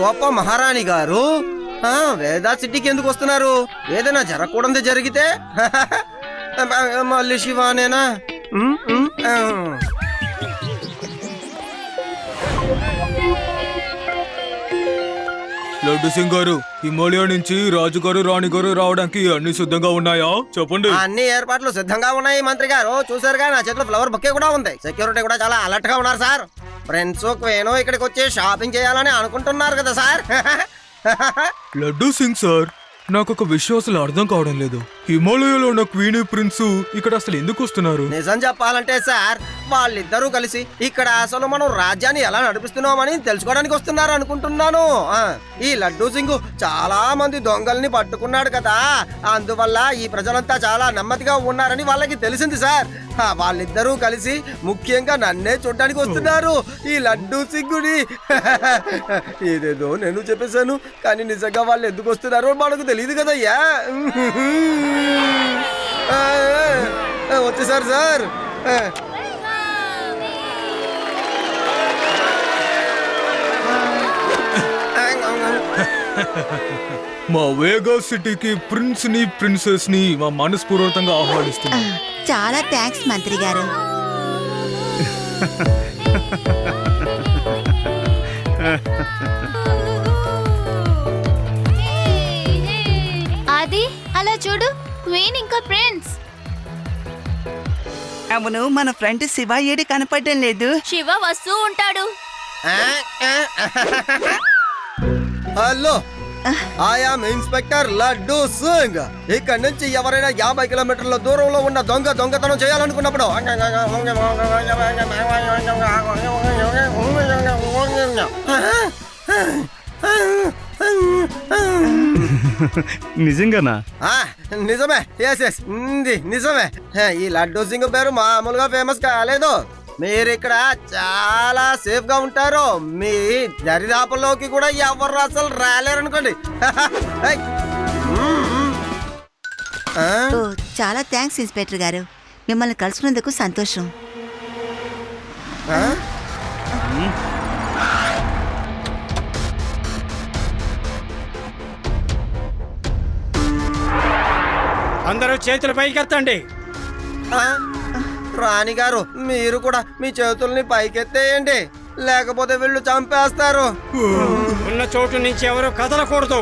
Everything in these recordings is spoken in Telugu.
గొప్ప మహారాణి గారు వేదా సిటీకి ఎందుకు వస్తున్నారు? ఏదైనా జరగకూడదు జరిగితే మళ్ళీ శివానేనా? లడ్డు సింగ్ గారు, హిమాలయ నుంచి రాజుగారు రాణిగారు రావడానికి అన్ని సిద్ధంగా ఉన్నాయా? చెప్పండి. అన్ని ఏర్పాట్లు సిద్ధంగా ఉన్నాయి మంత్రి గారు. చూసారుగా, నా చేతిలో ఫ్లవర్ బొకే కూడా ఉంది. సెక్యూరిటీ కూడా చాలా అలర్ట్ గా ఉన్నారు సార్. ఫ్రెండ్స్ క్వేను ఇక్కడికి వచ్చి షాపింగ్ చేయాలని అనుకుంటున్నారు కదా సార్. లడ్డు సింగ్ సార్, నాకు ఒక విషయం అసలు అర్థం కావడం లేదు. హిమాలయలో ఉన్న క్వీన్ ప్రిన్స్ ఇక్కడ అసలు ఎందుకు వస్తున్నారు? నిజం చెప్పాలంటే సార్, వాళ్ళిద్దరూ కలిసి ఇక్కడ అసలు మనం రాజ్యాన్ని ఎలా నడిపిస్తున్నామని తెలుసుకోవడానికి వస్తున్నారు అనుకుంటున్నాను. ఈ లడ్డూ సింగ్ చాలా మంది దొంగల్ని పట్టుకున్నాడు కదా, అందువల్ల ఈ ప్రజలంతా చాలా నెమ్మదిగా ఉన్నారని వాళ్ళకి తెలిసింది సార్. వాళ్ళిద్దరూ కలిసి ముఖ్యంగా నన్నే చూడడానికి వస్తున్నారు, ఈ లడ్డూ సింగుని. ఏదేదో నేను చెప్పేశాను, కానీ నిజంగా వాళ్ళు ఎందుకు వస్తున్నారో మనకు తెలియదు కదయ్యా. వచ్చేసారు సార్. మా వేగా సిటీకి ప్రిన్స్ ని ప్రిన్సెస్ ని మా మనస్పూర్వకంగా ఆహ్వానిస్తున్నాం. చాలా థ్యాంక్స్ మంత్రి గారు. అది అలా చూడు, క్వీన్ ఇంకా ప్రిన్స్. అవును, మన ఫ్రెండ్ శివ ఏడి కనపడడం లేదు. శివ వస్తూ ఉంటాడు. Hello, I'm inspector Laddu Singh. ఇక్కడ నుంచి ఎవరైనా 50 కిలోమీటర్ల దూరంలో ఉన్న దొంగతనం చేయాలనుకున్నప్పుడు నిజంగానా? నిజమే. ఎస్ నిజమే. ఈ లడ్డూ సింగ్ పేరు మామూలుగా ఫేమస్ కాలేదు. మీరు ఇక్కడ చాలా సేఫ్ గా ఉంటారు. మీ దరిదాపుల్లోకి కూడా ఎవరు అసలు రాలేరనుకోండి. చాలా థ్యాంక్స్ ఇన్స్పెక్టర్ గారు, మిమ్మల్ని కలుసుకున్నందుకు సంతోషం. అందరూ చేతులు పైకెత్తండి. రాణి గారు, మీరు కూడా మీ చేతుల్ని పైకెత్తేయండి, లేకపోతే వీళ్ళు చంపేస్తారు. ఉన్న చోటు నుంచి ఎవరు కదలకూడదు.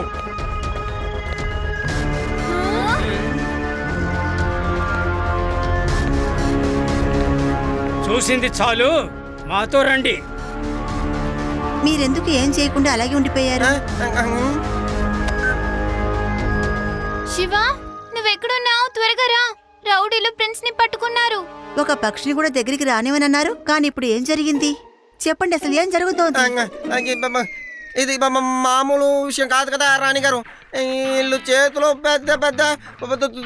చూసింది చాలు, మాతో రండి. మీరెందుకు ఏం చేయకుండా అలాగే ఉండిపోయారు? శివ, నువ్వెక్కడున్నావు? త్వరగా రా, రౌడీలు ప్రిన్స్ ని పట్టుకున్నారు. ఒక పక్షిని కూడా దగ్గరికి రానివనన్నారు, కానీ ఇప్పుడు ఏం జరిగింది చెప్పండి, అసలు ఏం జరుగుతోంది? ఇది మామూలు విషయం కాదు కదా రాణి గారు. వీళ్ళు చేతిలో పెద్ద పెద్ద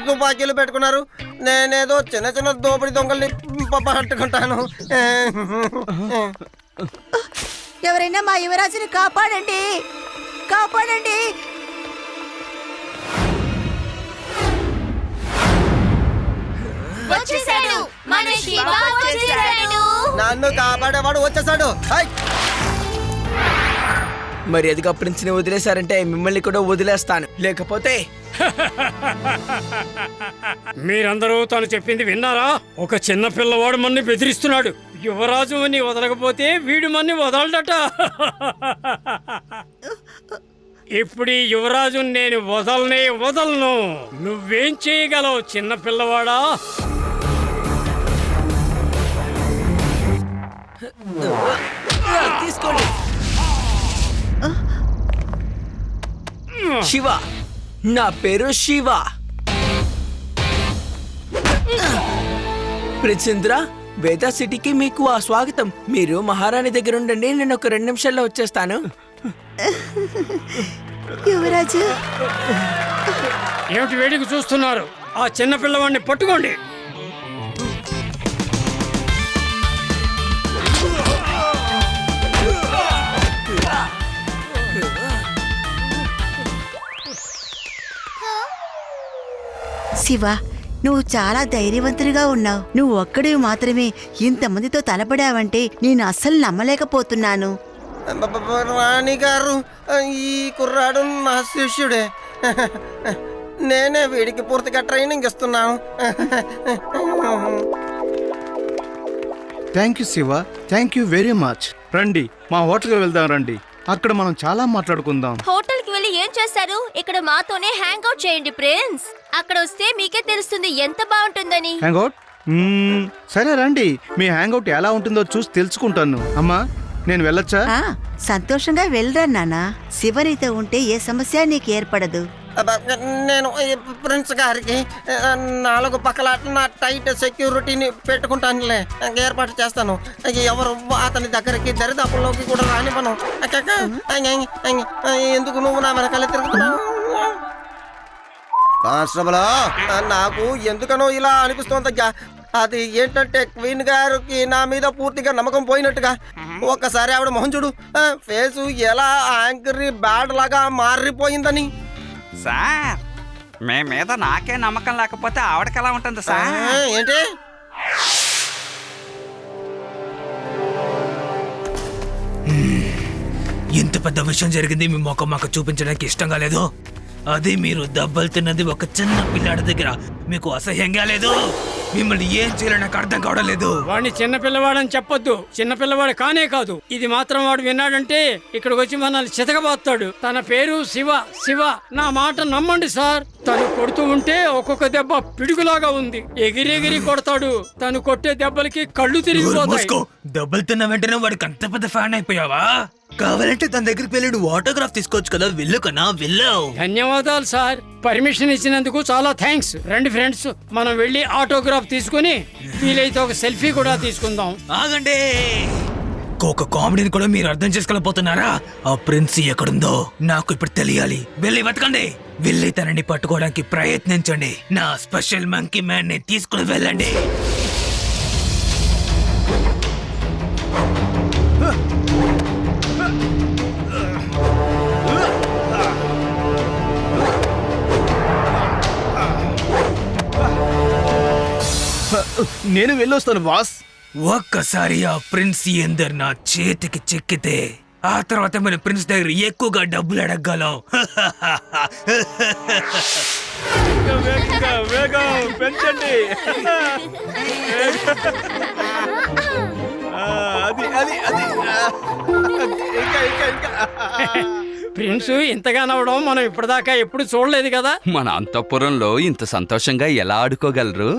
తుపాకీలు పెట్టుకున్నారు. నేనేదో చిన్న చిన్న దోపిడి దొంగల్ని పట్టుకుంటాను. ఎవరైనా మా యువరాజుని కాపాడండి, కాపాడండి. నన్ను కాపాడేవాడు వచ్చేసాడు. మరి అదిగా ప్రిన్స్ ని వదిలేశారంటే మిమ్మల్ని కూడా వదిలేస్తాను, లేకపోతే మీరందరూ తను చెప్పింది విన్నారా? ఒక చిన్న పిల్లవాడు మన్ని బెదిరిస్తున్నాడు. యువరాజు అని వదలకపోతే వీడు మన్ని వదలడట. ఇప్పుడు ఈ యువరాజు నేను వదలను. నువ్వేం చేయగలవు చిన్న పిల్లవాడా? తీసుకోండి. శివ, నా పేరు శివ. ప్రిన్సింద్ర, వేదా సిటీకి మీకు స్వాగతం. మీరు మహారాణి దగ్గర ఉండండి, నేను ఒక 2 నిమిషాల్లో వచ్చేస్తాను. యువరాజు, ఏమిటి వేడికి చూస్తున్నారు? ఆ చిన్న పిల్లవాడిని పట్టుకోండి. శివ, నువ్వు చాలా ధైర్యవంతుడిగా ఉన్నావు. నువ్వు ఒక్కడివి మాత్రమే ఇంతమందితో తలపడావంటే నేను అస్సలు నమ్మలేకపోతున్నాను. రాణి గారు, ఈ కుర్రాడు నా శిష్యుడే. నేనే వీడికి పూర్తిగా ట్రైనింగ్ ఇస్తున్నాను. Thank you Shiva, thank you very much. రండి మా హోటల్కి వెళ్దాం రండి, అక్కడ మనం చాలా మాట్లాడుకుందాం. హోటల్ కి వెళ్ళి ఏం చేశారు? ఇక్కడ మాతోనే హ్యాంగ్ అవుట్ చేయండి ప్రిన్స్. అక్కడ వస్తే మీకే తెలుస్తుంది ఎంత బాగుంటుందని. హ్యాంగ్అవుట్? సరే రండి, మీ హ్యాంగ్అవుట్ ఎలా ఉంటుందో చూసి తెలుసుకుంటాను. అమ్మా నేను వెళ్ళొచ్చా? ఆ, సంతోషంగా వెళ్ళరా నాన్న. శివనితో ఉంటే ఏ సమస్య నీకు ఏర్పడదు. నేను ఈ ప్రిన్స్ గారికి 4 పక్కల నా టైట్ సెక్యూరిటీని పెట్టుకుంటానులే, ఏర్పాటు చేస్తాను. ఎవరు అతని దగ్గరికి దరిదాపుల్లోకి కూడా రానివ్వను. ఎందుకు నువ్వు నా వెనకాల తిరుగుతున్నావు? కానిస్టేబుల్, నాకు ఎందుకనో ఇలా అనిపిస్తోందయ్యా. అది ఏంటంటే క్వీన్ గారికి నా మీద పూర్తిగా నమ్మకం పోయినట్టుగా. ఒక్కసారి ఆవిడ మొహం చూడు, ఫేసు ఎలా యాంగ్రీ బ్యాడ్ లాగా మారిపోయిందని. సార్ మీ మీద నాకే నమ్మకం లేకపోతే ఆవిడకి ఎలా ఉంటుంది సార్? ఏంటి? ఇంత పెద్ద విషయం జరిగింది మీ ముఖం మాకు చూపించడానికి ఇష్టంగా లేదు. అది మీరు దెబ్బలు తిన్నది ఒక చిన్న పిల్లాడి దగ్గర మీకు అసహ్యంగా లేదు. మిమ్మల్ని ఏం చేయాలో నాకు అర్థం కావడం లేదు. వాడిని చిన్న పిల్లవాడని చెప్పొద్దు. చిన్న పిల్లవాడు కానే కాదు. ఇది మాత్రం వాడు విన్నాడంటే ఇక్కడికి వచ్చి మనల్ని చితకబాస్తాడు. తన పేరు శివ. శివ, నా మాట నమ్మండి సార్. తను కొడుతూ ఉంటే ఒక్కొక్క దెబ్బ పిడుగులాగా ఉంది. ఎగిరెగిరి కొడతాడు. తను కొట్టే దెబ్బలకి కళ్ళు తిరిగిపోతాయి. దెబ్బలు తిన్న వెంటనే వాడికి అంత పెద్ద ఫ్యాన్ అయిపోయావా? కావాలంటే తన దగ్గరికి వెళ్ళి ఆటోగ్రాఫ్ తీసుకోవచ్చు కదా. వెళ్ళు కన్నా వెళ్ళు. ధన్యవాదాలు సార్. పర్మిషన్ ఇచ్చినందుకు చాలా థ్యాంక్స్. రండి ఫ్రెండ్స్, మనం వెళ్ళి ఆటోగ్రాఫ్ తీసుకుని వీలైతే ఒక సెల్ఫీ కూడా తీసుకుందాం. ఆగండి. ఒక కామెడీని కూడా మీరు అర్థం చేసుకోలేకపోతున్నారా? ఆ ప్రిన్స్ ఎక్కడుందో నాకు ఇప్పుడు తెలియాలి. వెళ్ళి వెతకండి. వెళ్ళి తనని పట్టుకోవడానికి ప్రయత్నించండి. నా స్పెషల్ మంకీ మ్యాన్ ని తీసుకుని వెళ్ళండి. నేను వెళ్ళొస్తాను బాస్. ఒక్కసారి ఆ ప్రిన్స్ ఎందరు నా చేతికి చిక్కితే ఆ తర్వాత మన ప్రిన్స్ దగ్గర ఎక్కువగా డబ్బులు అడగలం. పెంచండి. అది అది అది ఇంకా ఇంకా ఇంకా. ప్రిన్స్ ఇంతగా నవ్వడం మనం ఇప్పటిదాకా ఎప్పుడు చూడలేదు కదా. మన అంతఃపురంలో ఇంత సంతోషంగా ఎలా ఆడుకోగలరు?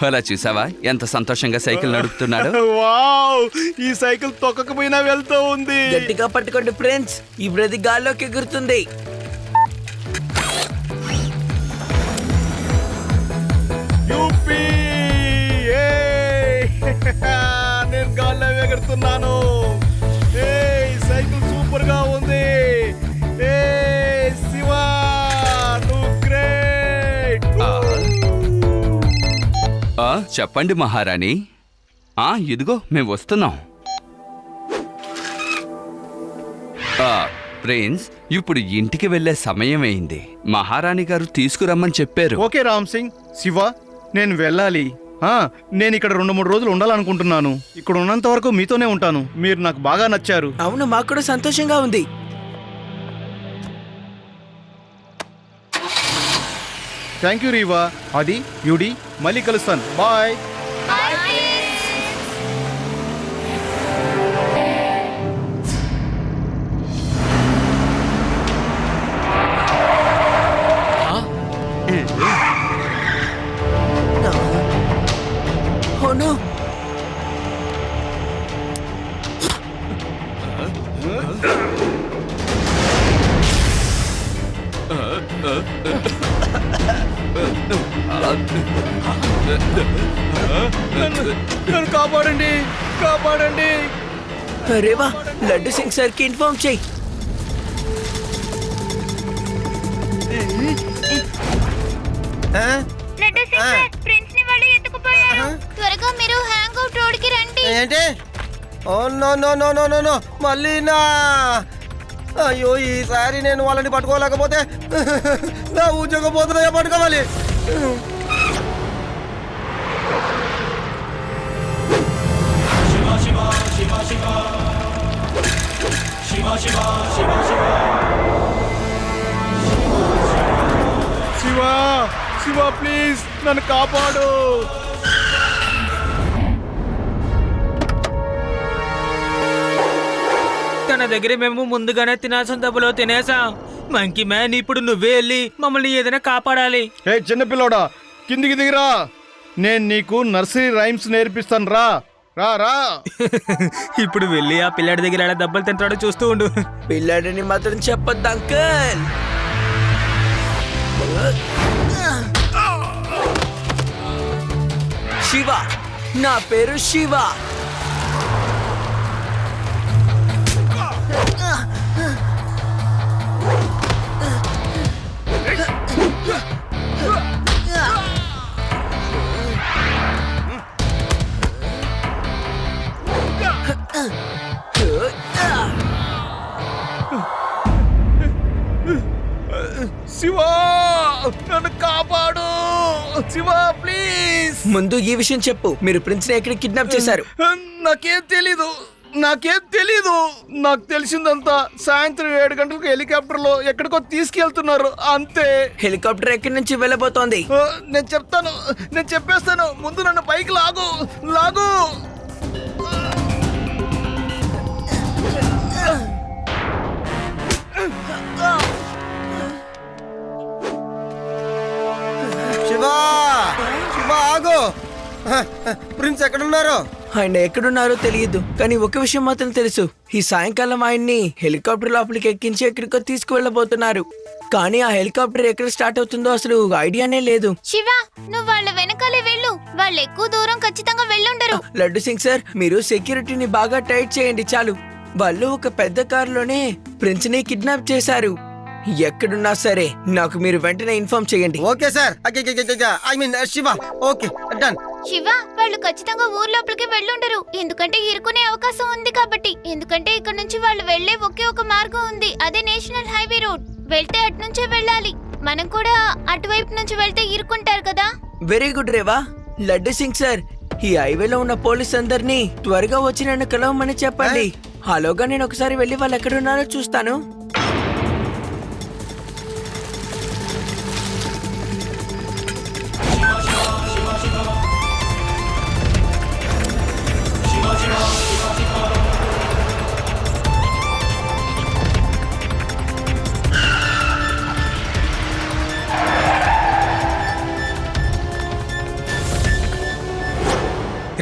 అలా చూసావా ఎంత సంతోషంగా సైకిల్ నడుపుతున్నాడు? వావ్, ఈ సైకిల్ తొక్కకపోయినా వెళ్తూ ఉంది. గట్టిగా పట్టుకోండి ఫ్రెండ్స్, ఇప్పుడు అది గాల్లోకి ఎగురుతుంది. యూపీ! ఏయ్! నేను గాల్లో ఎగురుతున్నాను. ఏయ్, సైకిల్ సూపర్ గా ఉంది. ఏయ్, శివా, నువ్వు గ్రేట్. చెప్పండి మహారాణి. ఇదిగో మేము వస్తున్నాం. ప్రిన్స్, ఇప్పుడు ఇంటికి వెళ్ళే సమయం అయింది. మహారాణి గారు తీసుకురమ్మని చెప్పారు. ఓకే రామ్ సింగ్. శివ, నేను వెళ్ళాలి. నేను ఇక్కడ 2-3 రోజులు ఉండాలనుకుంటున్నాను. ఇక్కడ ఉన్నంత వరకు మీతోనే ఉంటాను. మీరు నాకు బాగా నచ్చారు. అవును, మాకు కూడా సంతోషంగా ఉంది. థ్యాంక్ యూ రీవా, అది యూడి. మళ్ళీ కలుస్తాను. బాయ్. నన్ను కాపాడండి, కాపాడండి. అరేవా, లడ్డు సింగ్ సార్ కి ఇన్ఫార్మ్ చేయి. త్వరగా మీరు హ్యాంగ్ అవుట్ రోడ్ కి రండి. ఏంటి? Oh no no no no no no, మళ్ళీ నా. అయ్యో, ఈసారి నేను వాళ్ళని పట్టుకోలేకపోతే నా ఉద్యోగం పోతున్నాయో పట్టుకోవాలి. శివ శివ ప్లీజ్ నన్ను కాపాడు. తన దగ్గర మేము ముందుగానే తినాల్సిన డబ్బులో తినేసాం. మంకీ మ్యాన్, ఇప్పుడు నువ్వే వెళ్ళి మమ్మల్ని ఏదైనా కాపాడాలి. హే చిన్నపిల్లోడా, కిందికి దిగిరా. నేను నీకు నర్సరీ రైమ్స్ నేర్పిస్తాను. రా రా రా. ఇప్పుడు వెళ్ళి ఆ పిల్లాడి దగ్గర ఎలా దెబ్బలు తింటాడో చూస్తూ ఉండు. పిల్లాడిని మాత్రం చెప్పొద్దు అంకుల్. శివ, నా పేరు శివ. శివ నన్ను కాపాడు. శివ ప్లీజ్. ముందు ఈ విషయం చెప్పు, మీరు ప్రిన్స్ ని ఎక్కడ కిడ్నాప్ చేశారు? నాకేం తెలీదు. నాకు తెలిసిందంతా సాయంత్రం 7 గంటలకు హెలికాప్టర్లో ఎక్కడికో తీసుకెళ్తున్నారు అంతే. హెలికాప్టర్ ఎక్కడి నుంచి వెళ్ళబోతోంది? నేను చెప్పేస్తాను. ముందు నన్ను పైకి లాగు. శివ శివ ఆగు. ప్రిన్స్ ఎక్కడున్నారు? ఆయన ఎక్కడున్నారో తెలియదు, కానీ ఒక విషయం మాత్రం తెలుసు. ఈ సాయంకాలం ఆయన్ని హెలికాప్టర్ లోపలికి ఎక్కించి ఎక్కడికో తీసుకువెళ్ళబోతున్నారు. కానీ ఆ హెలికాప్టర్ ఎక్కడ స్టార్ట్ అవుతుందో అసలు ఐడియానే లేదు. శివ, నువ్వు వాళ్ళ వెనకాలే వెళ్ళు. వాళ్ళు ఎక్కువ దూరం ఖచ్చితంగా వెళ్ళుండరు. లడ్డు సింగ్ సార్, మీరు సెక్యూరిటీని బాగా టైట్ చేయండి చాలు. వాళ్ళు ఒక పెద్ద కారులోనే ప్రిన్స్ ని కిడ్నాప్ చేశారు. ఎక్కడున్నా సరే నాకు మీరు వెంటనే ఇన్ఫార్మ్ చేయండి. Okay sir. I mean Shiva. Okay done. Shiva, వాళ్ళు ఖచ్చితంగా ఊర్ లోపలికి వెళ్ళుండరు. ఎందుకంటే ఇరుకునే అవకాశం ఉంది కాబట్టి. ఎందుకంటే ఇక్కడ నుంచి వాళ్ళు వెళ్లే ఒకే ఒక మార్గం ఉంది, అదే నేషనల్ హైవే రోడ్. వెళ్తే అటు నుంచే వెళ్ళాలి. మనం కూడా అటువైపు నుంచి వెళ్తే ఇరుకుంటారు కదా. Very good Reva. Laddu Singh sir, ఈ హైవేలో ఉన్న పోలీస్ అందరినీ త్వరగా వచ్చి నన్ను కలవమని చెప్పండి. హలోగా నేను ఒకసారి వెళ్ళి వాళ్ళు ఎక్కడున్నారో చూస్తాను.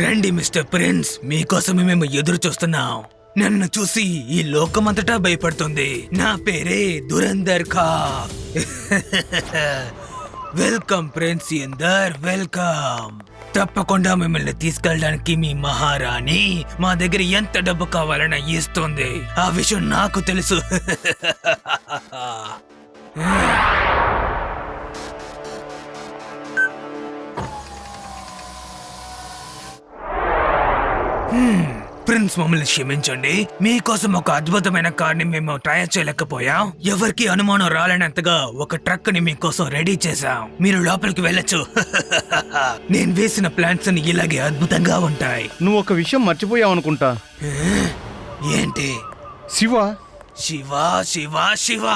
రండి మిస్టర్ ప్రిన్స్, మీకోసమే మేము ఎదురు చూస్తున్నాం. నన్ను చూసి ఈ లోకమంతటా భయపడుతుంది. నా పేరే Durandar Kha. Welcome prince Inder, welcome. తప్పకుండా మిమ్మల్ని తీసుకెళ్ళడానికి మీ మహారాణి మా దగ్గర ఎంత డబ్బు కావాలన్నా ఇస్తుంది. ఆ విషయం నాకు తెలుసు. ప్రిన్స్, మమ్మల్ని క్షమించండి. మీకోసం ఒక అద్భుతమైన కార్ని మేము తయారు చేయలేకపోయాం. ఎవరికి అనుమానం రాలేనంతగా ఒక ట్రక్ ని మీకోసం రెడీ చేశాం. మీరు లోపలికి వెళ్ళొచ్చు. నేను వేసిన ప్లాన్స్ ని ఇలాగే అద్భుతంగా ఉంటాయి. నువ్వు ఒక విషయం మర్చిపోయావు అనుకుంటా. ఏంటి? శివ శివ శివ శివ,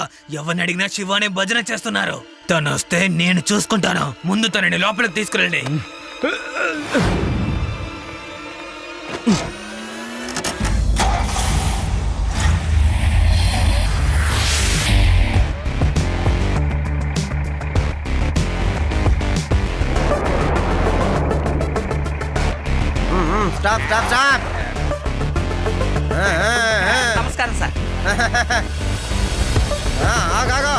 ఎవరిని అడిగినా శివానే భజన చేస్తున్నారు. తను వస్తే నేను చూసుకుంటాను. ముందు తనని లోపలికి తీసుకురండి. Stop stop stop. నమస్కారం సార్. ఆగాగో.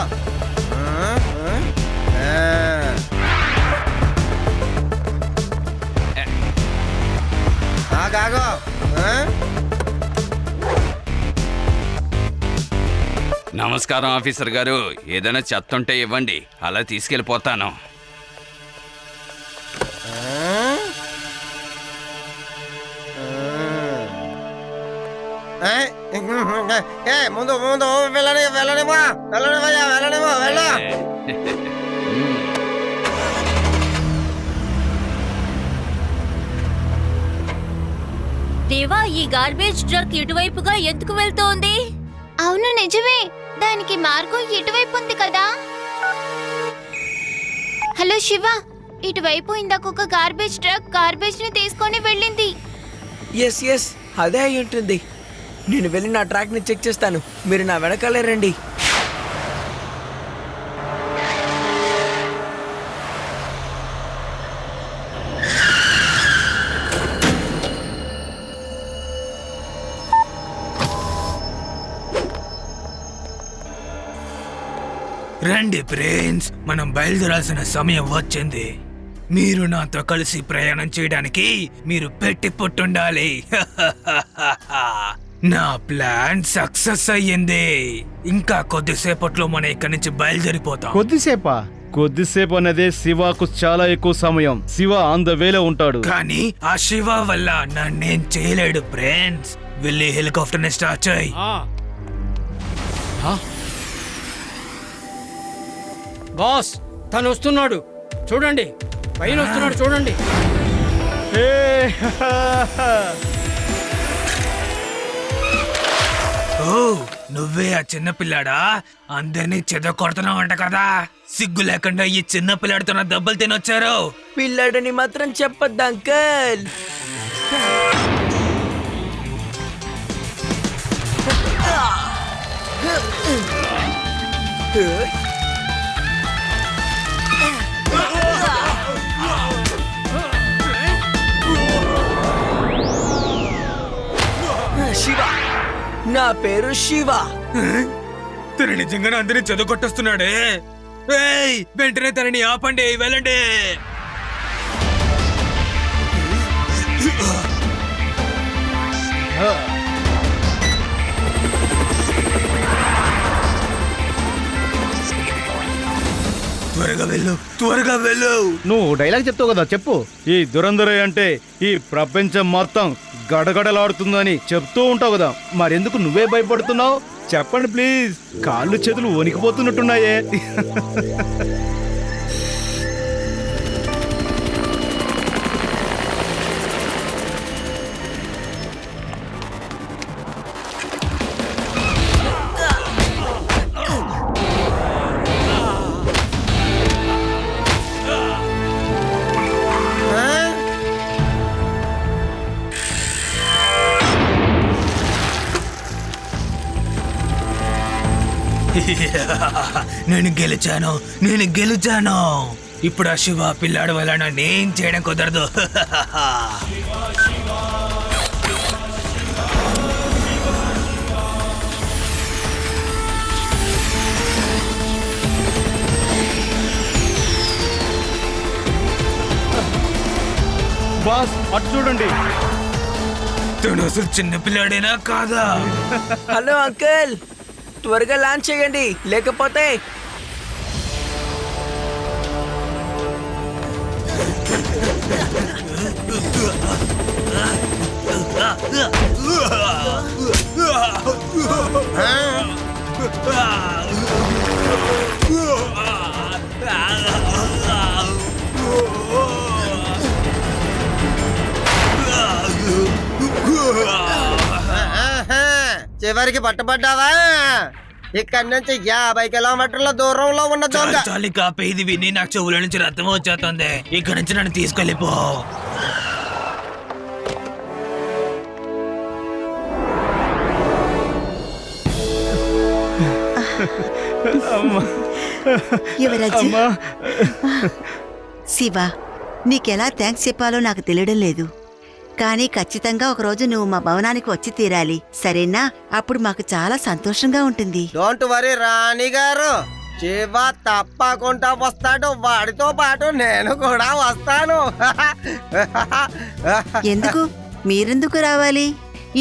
ఆగాగో. నమస్కారం ఆఫీసర్ గారు. ఏదైనా చెత్త ఉంటే ఇవ్వండి, అలా తీసుకెళ్ళిపోతాను. ముందు ముందు వెళ్ళనివ్వా. వెళ్ళ. దేవా, ఈ గార్బేజ్ ట్రక్ ఇటువైపుగా ఎందుకు వెళ్తోంది? అవును నిజమే, దానికి మార్గం ఇటువైపు ఉంది కదా. హలో శివ, ఇటువైపు ఇందాక ఒక గార్బేజ్ ట్రక్ గార్బేజ్ ని తీసుకొని వెళ్ళింది. ఎస్ ఎస్, అదే అయి ఉంటుంది. నేను వెళ్ళి నా ట్రాక్ ని చెక్ చేస్తాను, మీరు నా వెనకాలే రండి. రండి ప్రిన్స్, మనం బయలుదేరాల్సిన సమయం వచ్చింది. మీరు నాతో కలిసి ప్రయాణం చేయడానికి మీరు పెట్టి పుట్టుండాలి. నా ప్లాన్ సక్సెస్ అయ్యింది. ఇంకా కొద్దిసేపట్లో మనం ఇక్కడి నుంచి బయలుదేరిపోతాం. కొద్దిసేపు అనేది శివకు చాలా ఎక్కువ సమయం. శివ ఆన్ ద వేలో ఉంటాడు. కానీ ఆ శివ వల్ల నన్నేం చేయలేడు ప్రిన్స్. వెళ్ళి హెలికాప్టర్ ని స్టార్ట్ చేయి. బాస్, తను వస్తున్నాడు చూడండి, పైన వస్తున్నాడు చూడండి. ఓ, నువ్వే ఆ చిన్న పిల్లాడా? అందరినీ చెద కొడుతున్నావంట కదా. సిగ్గు లేకుండా ఈ చిన్న పిల్లాడితో నా దెబ్బలు తినొచ్చారు. పిల్లాడని మాత్రం చెప్పొద్దు అంకల్. శివ, నా పేరు శివ. తను నిజంగానే అందరినీ చెదగొట్టేస్తున్నాడే. ఏయ్, వెంటనే తనని ఆపండి, వెళ్ళండి. త్వరగా వెళ్ళు, త్వరగా వెళ్ళు. నువ్వు డైలాగ్ చెప్తావు కదా, చెప్పు. ఈ దురంధరే అంటే ఈ ప్రపంచం మొత్తం గడగడలాడుతుందని చెప్తూ ఉంటావు కదా, మరెందుకు నువ్వే భయపడుతున్నావు? చెప్పండి ప్లీజ్. కాళ్ళు చేతులు వణికిపోతున్నట్టున్నాయే. నేను గెలిచాను, నేను గెలిచాను. ఇప్పుడు ఆ శివ పిల్లాడు వల్ల నేను చేయడం కుదరదు. బాస్, అటు చూడండి. తను అసలు చిన్న పిల్లాడేనా కాదా? హలో అంకల్, త్వరగా లాంచ్ చేయండి, లేకపోతే చివరికి పట్టుబడ్డావా? ఇక్కడి నుంచి 50 కిలోమీటర్ల దూరంలో ఉన్న దొంగ. చాలి కాపే, ఇది విని నాకు చెవుల నుంచి రక్తం వచ్చేస్తుంది. ఇక్కడి నుంచి నన్ను తీసుకెళ్ళిపో. యువరాజు, శివ, నీకెలా థ్యాంక్స్ చెప్పాలో నాకు తెలియడం లేదు. కానీ ఖచ్చితంగా ఒకరోజు నువ్వు మా భవనానికి వచ్చి తీరాలి, సరేనా? అప్పుడు మాకు చాలా సంతోషంగా ఉంటుంది. డోంట్ వరీ రాణి గారు, శివ తప్పకుండా వస్తాడు. వాడితో పాటు నేను కూడా వస్తాను. ఎందుకు? మీరెందుకు రావాలి?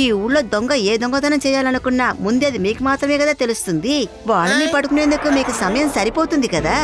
ఈ ఊళ్ళో దొంగ ఏ దొంగతనం చేయాలనుకున్నా ముందే అది మీకు మాత్రమే కదా తెలుస్తుంది. వాళ్ళని పడుకునేందుకు మీకు సమయం సరిపోతుంది కదా.